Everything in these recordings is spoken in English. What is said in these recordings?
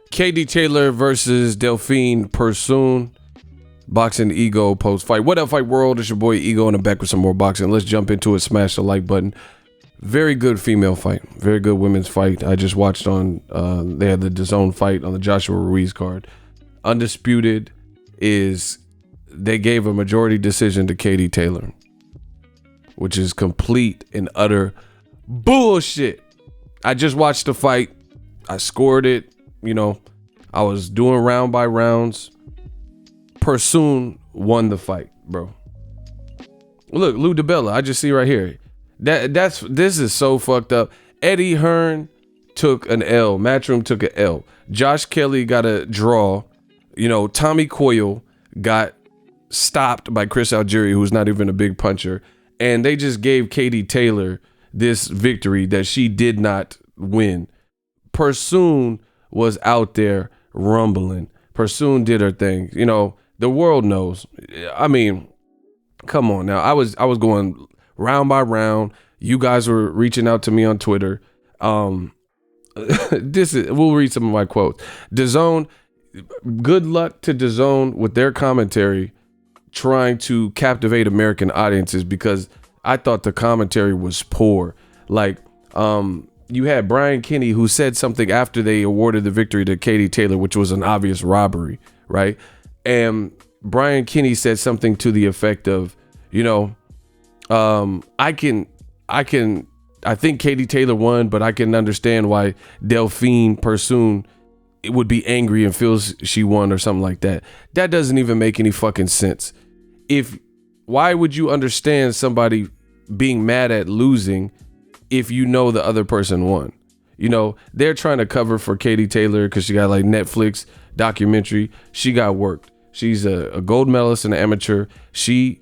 KD Taylor versus Delphine Persoon. Boxingego post fight. What up, fight world? It's your boy Ego, and I'm back with some more boxing. Let's jump into it. Smash the like button. Very good female fight. Very good women's fight. I just watched on, they had the DAZN fight on the Joshua Ruiz card. Undisputed is, they gave a majority decision to KD Taylor, which is complete and utter bullshit. I just watched the fight. I scored it. You know, I was doing round by rounds. Persoon won the fight, bro. Look, Lou DiBella, I just see right here. This is so fucked up. Eddie Hearn took an L. Matchroom took an L. Josh Kelly got a draw. You know, Tommy Coyle got stopped by Chris Algieri, who's not even a big puncher. And they just gave KD Taylor this victory that she did not win. Persoon was out there rumbling. Persoon did her thing. You know, the world knows. I mean, come on now. I was going round by round. You guys were reaching out to me on Twitter. We'll read some of my quotes. DAZN, good luck to DAZN with their commentary trying to captivate American audiences, because I thought the commentary was poor. Like, you had Brian Kinney, who said something after they awarded the victory to KD Taylor, which was an obvious robbery, right? And Brian Kinney said something to the effect of, you know, I think KD Taylor won, but I can understand why Delphine Persoon would be angry and feels she won, or something like that. That doesn't even make any fucking sense. Why would you understand somebody being mad at losing if you know the other person won? You know, they're trying to cover for KD Taylor because she got like Netflix documentary. She got worked. She's a gold medalist in the amateur. She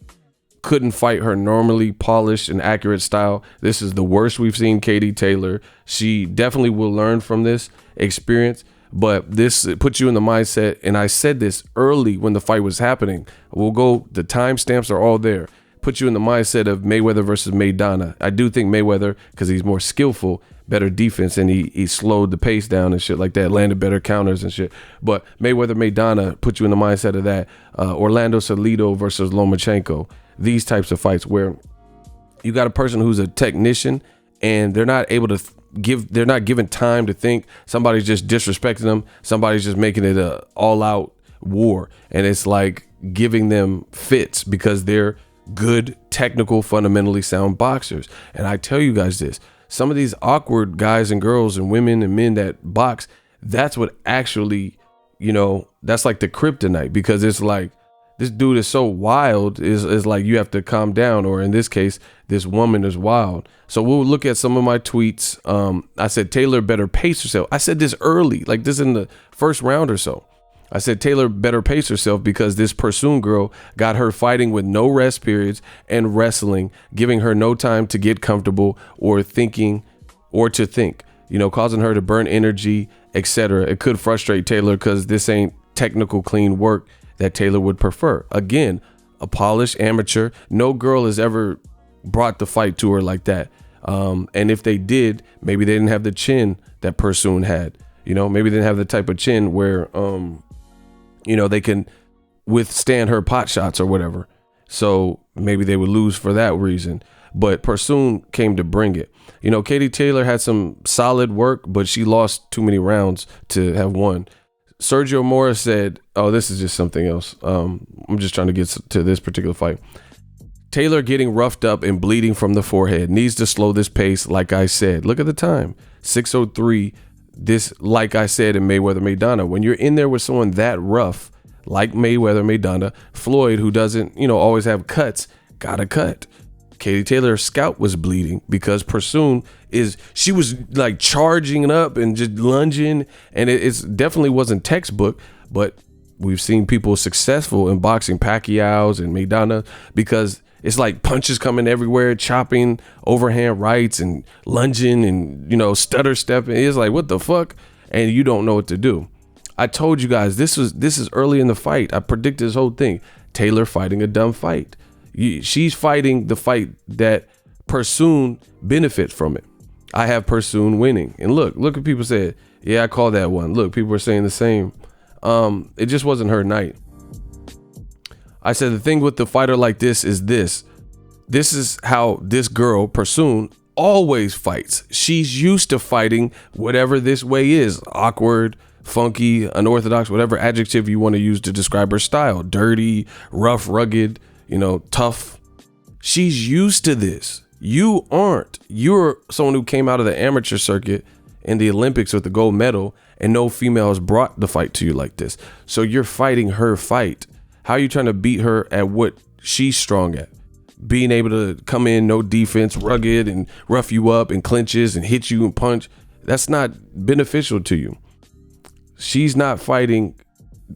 couldn't fight her normally polished and accurate style. This is the worst we've seen KD Taylor. She definitely will learn from this experience, but this puts you in the mindset. And I said this early when the fight was happening. The timestamps are all there. Put you in the mindset of Mayweather versus Maidana. I do think Mayweather, because he's more skillful, better defense, and he slowed the pace down and shit like that, landed better counters and shit. But Mayweather Maidana put you in the mindset of that. Orlando Salido versus Lomachenko. These types of fights where you got a person who's a technician and they're not able to they're not given time to think. Somebody's just disrespecting them. Somebody's just making it a all-out war, and it's like giving them fits because they're good, technical, fundamentally sound boxers. And I tell you guys this, some of these awkward guys and girls and women and men that box, that's what actually, you know, that's like the kryptonite, because it's like, this dude is so wild, is like, you have to calm down, or in this case, this woman is wild. So we'll look at some of my tweets. I said Taylor better pace herself. I said this early, like this in the first round or so. I said Taylor better pace herself because this Persoon girl got her fighting with no rest periods and wrestling, giving her no time to get comfortable or thinking or to think, you know, causing her to burn energy, etc. It could frustrate Taylor because this ain't technical, clean work that Taylor would prefer. Again, a polished amateur. No girl has ever brought the fight to her like that. And if they did, maybe they didn't have the chin that Persoon had. You know, maybe they didn't have the type of chin where, you know, they can withstand her pot shots or whatever. So maybe they would lose for that reason. But Persoon came to bring it. You know, KD Taylor had some solid work, but she lost too many rounds to have won. Sergio Mora said, oh, this is just something else. I'm just trying to get to this particular fight. Taylor getting roughed up and bleeding from the forehead. Needs to slow this pace, like I said. Look at the time. 6:03. This, like I said, in Mayweather Maidana. When you're in there with someone that rough, like Mayweather Maidana, Floyd, who doesn't, you know, always have cuts, got a cut. KD Taylor's scalp was bleeding because Persoon she was like charging up and just lunging, and it's definitely wasn't textbook, but we've seen people successful in boxing, Pacquiao's and Maidana, because it's like punches coming everywhere, chopping, overhand rights and lunging and, you know, stutter stepping. It's like, what the fuck? And you don't know what to do. I told you guys, this is early in the fight. I predicted this whole thing. Taylor fighting a dumb fight. She's fighting the fight that Persoon benefits from it. I have Persoon winning. And look what people said. Yeah, I call that one. Look, people were saying the same. It just wasn't her night. I said the thing with the fighter like this is this. This is how this girl, Persoon, always fights. She's used to fighting whatever this way is. Awkward, funky, unorthodox, whatever adjective you want to use to describe her style. Dirty, rough, rugged, tough. She's used to this. You aren't. You're someone who came out of the amateur circuit in the Olympics with the gold medal, and no female has brought the fight to you like this. So you're fighting her fight. How are you trying to beat her at what she's strong at? Being able to come in, no defense, rugged and rough you up and clinches and hit you and punch. That's not beneficial to you. She's not fighting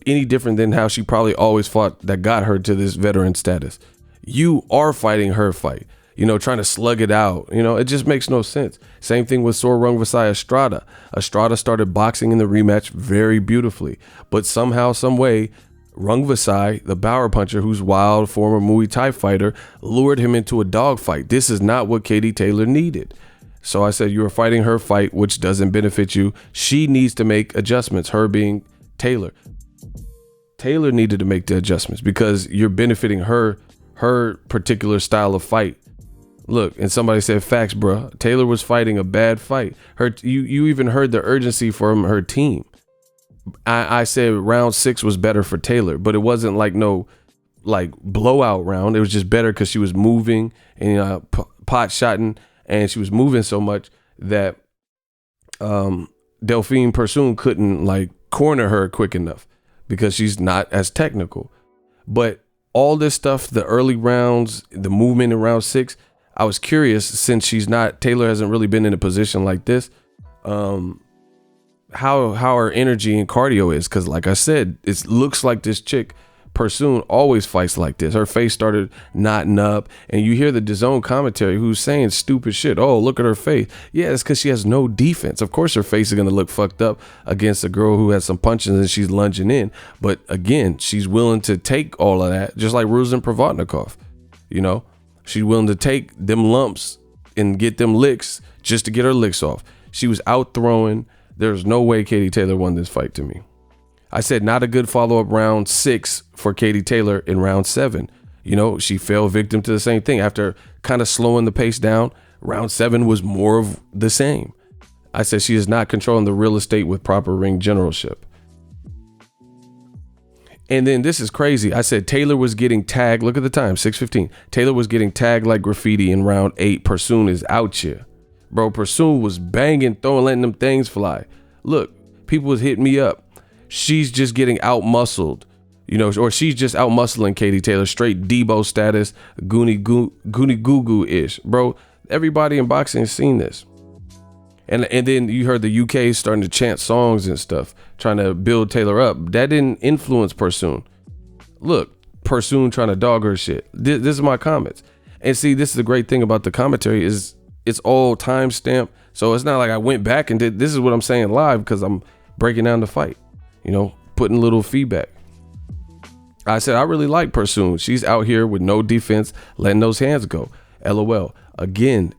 any different than how she probably always fought that got her to this veteran status. You are fighting her fight, trying to slug it out. It just makes no sense. Same thing with Sor Rungvisai Estrada. Estrada started boxing in the rematch very beautifully, but somehow, some way, Rungvisai, the Bower puncher, who's wild, former Muay Thai fighter, lured him into a dogfight. This is not what Katie Taylor needed. So I said, you are fighting her fight, which doesn't benefit you. She needs to make adjustments, her being Taylor. Taylor needed to make the adjustments because you're benefiting her particular style of fight. Look, and somebody said, facts, bruh. Taylor was fighting a bad fight. You even heard the urgency from her team. I said round 6 was better for Taylor, but it wasn't no blowout round. It was just better because she was moving and pot shotting, and she was moving so much that Delphine Persoon couldn't corner her quick enough because she's not as technical. But all this stuff, the early rounds, the movement in round 6, I was curious, since Taylor hasn't really been in a position like this, how her energy and cardio is, because like I said, it looks like this chick Persoon always fights like this. Her face started knotting up, and you hear the DAZN commentary who's saying stupid shit. Oh, look at her face. Yeah, it's because she has no defense. Of course her face is going to look fucked up against a girl who has some punches and she's lunging in, but again, she's willing to take all of that, just like Ruslan Provodnikov. She's willing to take them lumps and get them licks just to get her licks off. She was out throwing. There's no way Katie Taylor won this fight to me. I said not a good follow-up round 6 for Katie Taylor in round 7. She fell victim to the same thing. After kind of slowing the pace down, round 7 was more of the same. I said she is not controlling the real estate with proper ring generalship. And then this is crazy. I said Taylor was getting tagged. Look at the time, 6:15. Taylor was getting tagged like graffiti in round 8. Persoon is out here. Bro, Persoon was banging, throwing, letting them things fly. Look, people was hitting me up. She's just getting out-muscled, or she's just out-muscling Katie Taylor, straight Debo status, goony goo-goo-ish. Bro, everybody in boxing has seen this. And then you heard the UK starting to chant songs and stuff, trying to build Taylor up. That didn't influence Persoon. Look, Persoon trying to dog her shit. This is my comments. And see, this is the great thing about the commentary is it's all timestamped. So it's not like I went back and did, this is what I'm saying live because I'm breaking down the fight, putting a little feedback. I said, I really like Persoon. She's out here with no defense, letting those hands go. LOL. Again,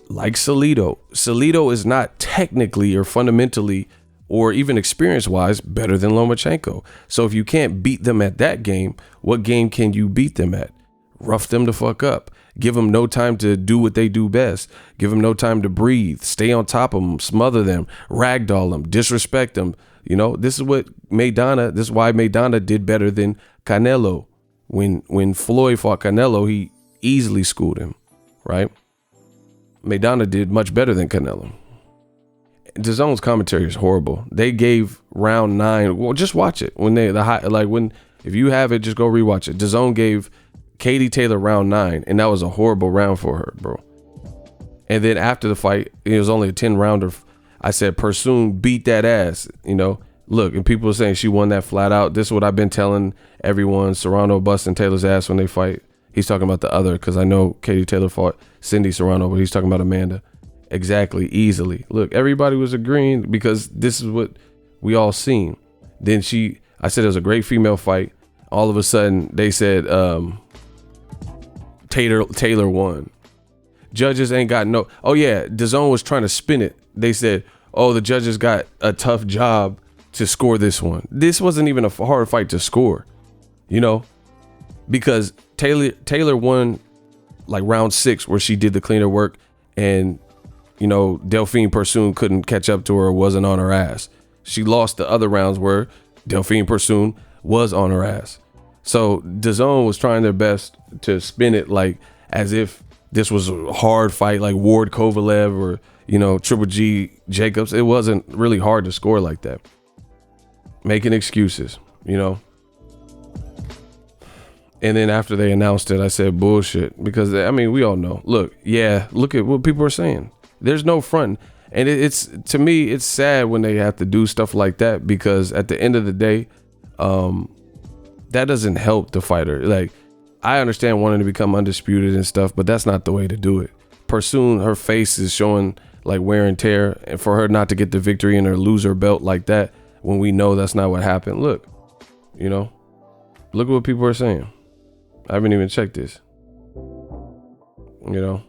like Salido is not technically or fundamentally or even experience-wise better than Lomachenko. So if you can't beat them at that game, what game can you beat them at? Rough them the fuck up. Give them no time to do what they do best. Give them no time to breathe. Stay on top of them. Smother them. Ragdoll them. Disrespect them. This is what Maidana, this is why Maidana did better than Canelo. When Floyd fought Canelo, he easily schooled him, right? Maidana did much better than Canelo. DAZN's commentary is horrible. They gave round 9. Well, just watch it. If you have it, just go rewatch it. DAZN gave Katie Taylor round 9, and that was a horrible round for her, bro. And then after the fight, it was only a 10-rounder. I said Persoon beat that ass, Look, and people are saying she won that flat out. This is what I've been telling everyone. Serrano busting Taylor's ass when they fight. He's talking about the other, because I know Katie Taylor fought Cindy Serrano, but he's talking about Amanda. Exactly, easily. Look, everybody was agreeing because this is what we all seen. Then I said it was a great female fight. all of a sudden they said Taylor won. Judges ain't got no. Oh yeah, DAZN was trying to spin it. They said, oh, the judges got a tough job to score this one. This wasn't even a hard fight to score, you know, because Taylor won like round 6 where she did the cleaner work, and you know, Delphine Persoon couldn't catch up to her, wasn't on her ass. She lost the other rounds where Delphine Persoon was on her ass. So DAZN was trying their best to spin it like as if this was a hard fight like Ward Kovalev or, you know, Triple G Jacobs. It wasn't really hard to score like that. Making excuses, you know. And then after they announced it, I said bullshit, because I mean, we all know. Look at what people are saying. There's no front. And it's, to me, it's sad when they have to do stuff like that, because at the end of the day, that doesn't help the fighter. Like, I understand wanting to become undisputed and stuff, but that's not the way to do it. Persoon, her face is showing like wear and tear, and for her not to get the victory and her lose her belt like that, when we know that's not what happened. Look, you know, look at what people are saying. I haven't even checked this. You know,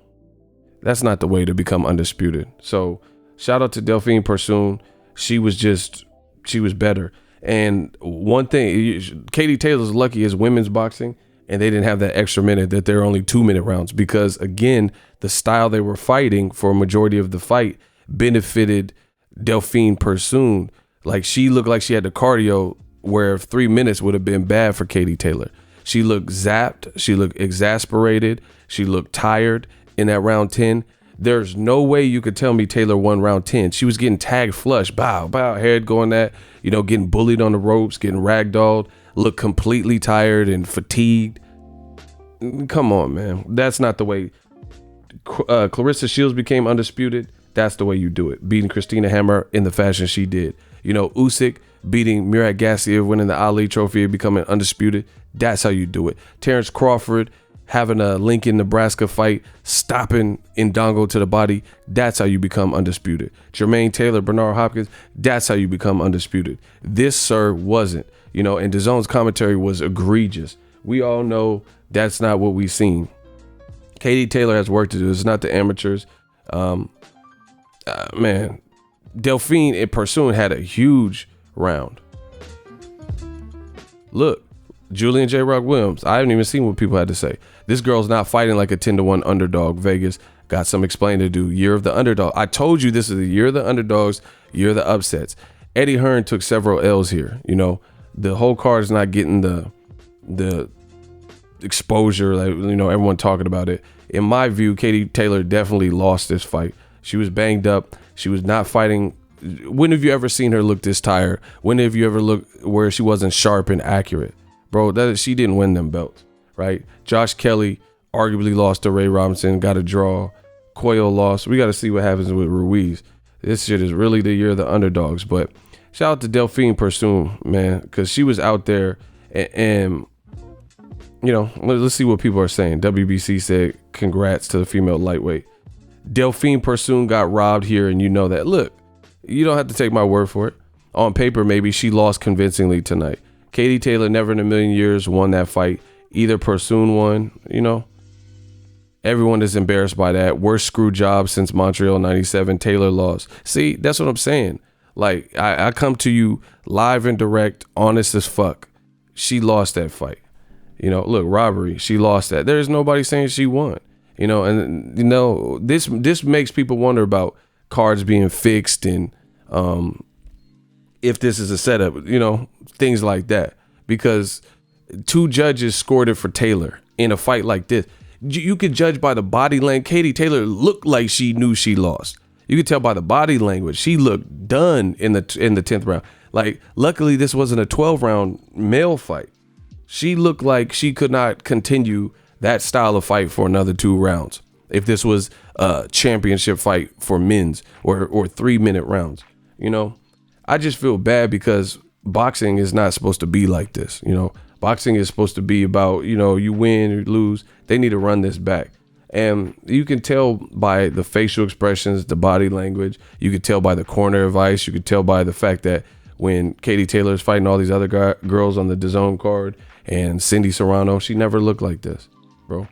that's not the way to become undisputed. So shout out to Delphine Persoon. She was better. And one thing, Katie Taylor's lucky is women's boxing, and they didn't have that extra minute, that they're only 2-minute rounds, because again, the style they were fighting for a majority of the fight benefited Delphine Persoon. Like, she looked like she had the cardio, where 3 minutes would have been bad for Katie Taylor. She looked zapped. She looked exasperated. She looked tired in that round 10. There's no way you could tell me Taylor won round 10. She was getting tagged flush, bow, head going that, you know, getting bullied on the ropes, getting ragdolled, looked completely tired and fatigued. Come on, man. That's not the way. Clarissa Shields became undisputed. That's the way you do it. Beating Christina Hammer in the fashion she did. You know, Usyk beating Murat Gassiev, winning the Ali Trophy and becoming undisputed. That's how you do it. Terrence Crawford having a Lincoln, Nebraska fight, stopping Indongo to the body. That's how you become undisputed. Jermaine Taylor, Bernard Hopkins. That's how you become undisputed. This, sir, wasn't. You know, and DAZN's commentary was egregious. We all know that's not what we've seen. Katie Taylor has work to do. It's not the amateurs. Man, Delphine and Persoon had a huge round. Look, Julian J. Rock Williams. I haven't even seen what people had to say. This girl's not fighting like a 10-1 underdog. Vegas got some explaining to do. Year of the underdog. I told you this is the year of the underdogs, year of the upsets. Eddie Hearn took several L's here. You know, the whole card is not getting the exposure. Like, you know, everyone talking about it. In my view, Katie Taylor definitely lost this fight. She was banged up. She was not fighting. When have you ever seen her look this tired? When have you ever looked where she wasn't sharp and accurate? Bro, she didn't win them belts, right? Josh Kelly arguably lost to Ray Robinson, got a draw. Coyle lost. We got to see what happens with Ruiz. This shit is really the year of the underdogs. But shout out to Delphine Persoon, man, because she was out there. And you know, let's see what people are saying. WBC said, congrats to the female lightweight. Delphine Persoon got robbed here, and you know that. Look, you don't have to take my word for it. On paper, maybe she lost convincingly tonight. Katie Taylor never in a million years won that fight. Either Persoon won, you know. Everyone is embarrassed by that. Worst screw job since Montreal 97. Taylor lost. See, that's what I'm saying. Like, I come to you live and direct, honest as fuck. She lost that fight. You know, look, robbery. She lost that. There's nobody saying she won. You know, and, you know, this makes people wonder about cards being fixed and if this is a setup, you know, things like that. Because 2 judges scored it for Taylor in a fight like this. You could judge by the body language. Katie Taylor looked like she knew she lost. You could tell by the body language. She looked done in the 10th round. Like, luckily, this wasn't a 12-round male fight. She looked like she could not continue that style of fight for another 2 rounds. If this was a championship fight for men's or 3-minute rounds, you know, I just feel bad because boxing is not supposed to be like this. You know, boxing is supposed to be about, you know, you win or lose. They need to run this back. And you can tell by the facial expressions, the body language. You could tell by the corner advice. You could tell by the fact that when Katie Taylor is fighting all these other girls on the DAZN card, And Cindy Serrano, she never looked like this, bro.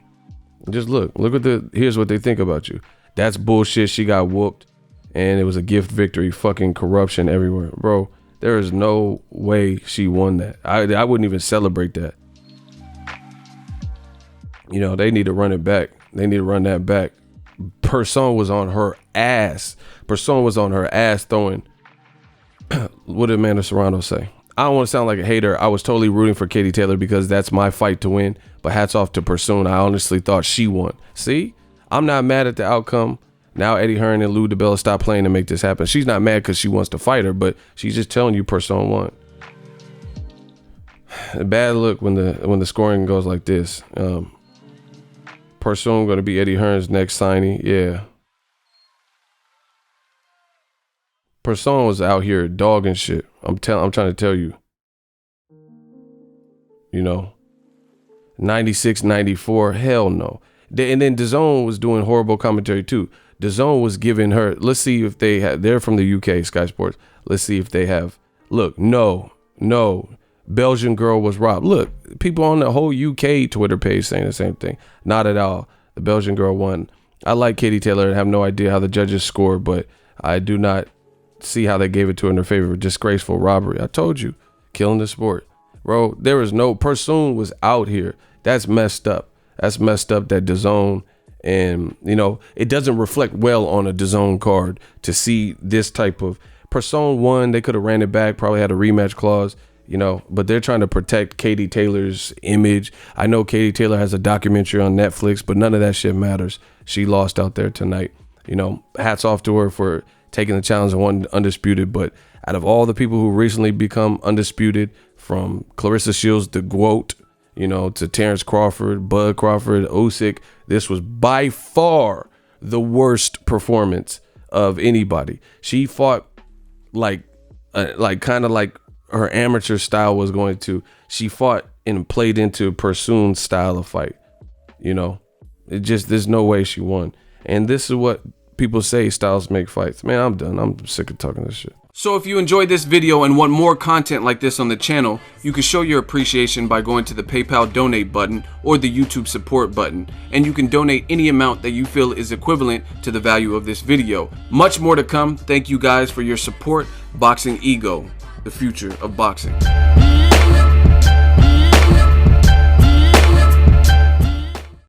Just look at here's what they think about you. That's bullshit. She got whooped and it was a gift victory. Fucking corruption everywhere, bro. There is no way she won that. I wouldn't even celebrate that. You know, they need to run it back. They need to run that back. Persoon was on her ass. Persoon was on her ass throwing. What did Amanda Serrano say? I don't want to sound like a hater. I was totally rooting for Katie Taylor because that's my fight to win. But hats off to Persoon. I honestly thought she won. See, I'm not mad at the outcome. Now Eddie Hearn and Lou DiBella stop playing to make this happen. She's not mad because she wants to fight her, but she's just telling you Persoon won. A bad look when the scoring goes like this. Persoon going to be Eddie Hearn's next signing. Yeah. Persoon was out here dogging shit. I'm trying to tell you. You know, 96, 94, hell no. And then DAZN was doing horrible commentary too. DAZN was giving her, let's see if they have, they're from the UK, Sky Sports. Let's see if they have, look, no, Belgian girl was robbed. Look, people on the whole UK Twitter page saying the same thing. Not at all. The Belgian girl won. I like Katie Taylor and have no idea how the judges scored, but I do not see how they gave it to her in her favor. Disgraceful robbery. I told you, killing the sport, bro. There was no Persoon was out here. That's messed up. That's messed up that DAZN, and you know, it doesn't reflect well on a DAZN card to see this type of Persoon won. They could have ran it back, probably had a rematch clause, you know, but they're trying to protect Katie Taylor's image. I know Katie Taylor has a documentary on Netflix, but none of that shit matters. She lost out there tonight. You know, hats off to her for taking the challenge and won undisputed. But out of all the people who recently become undisputed, from Clarissa Shields to GWOAT, you know, to Terrence Crawford, Bud Crawford, Usyk, this was by far the worst performance of anybody. She fought like kind of like her amateur style was going to. She fought and played into Persoon's style of fight. You know, it just, there's no way she won. And this is what people say styles make fights. Man, I'm done. I'm sick of talking this shit. So if you enjoyed this video and want more content like this on the channel, you can show your appreciation by going to the PayPal donate button or the YouTube support button, and you can donate any amount that you feel is equivalent to the value of this video. Much more to come. Thank you guys for your support. Boxingego, the future of boxing.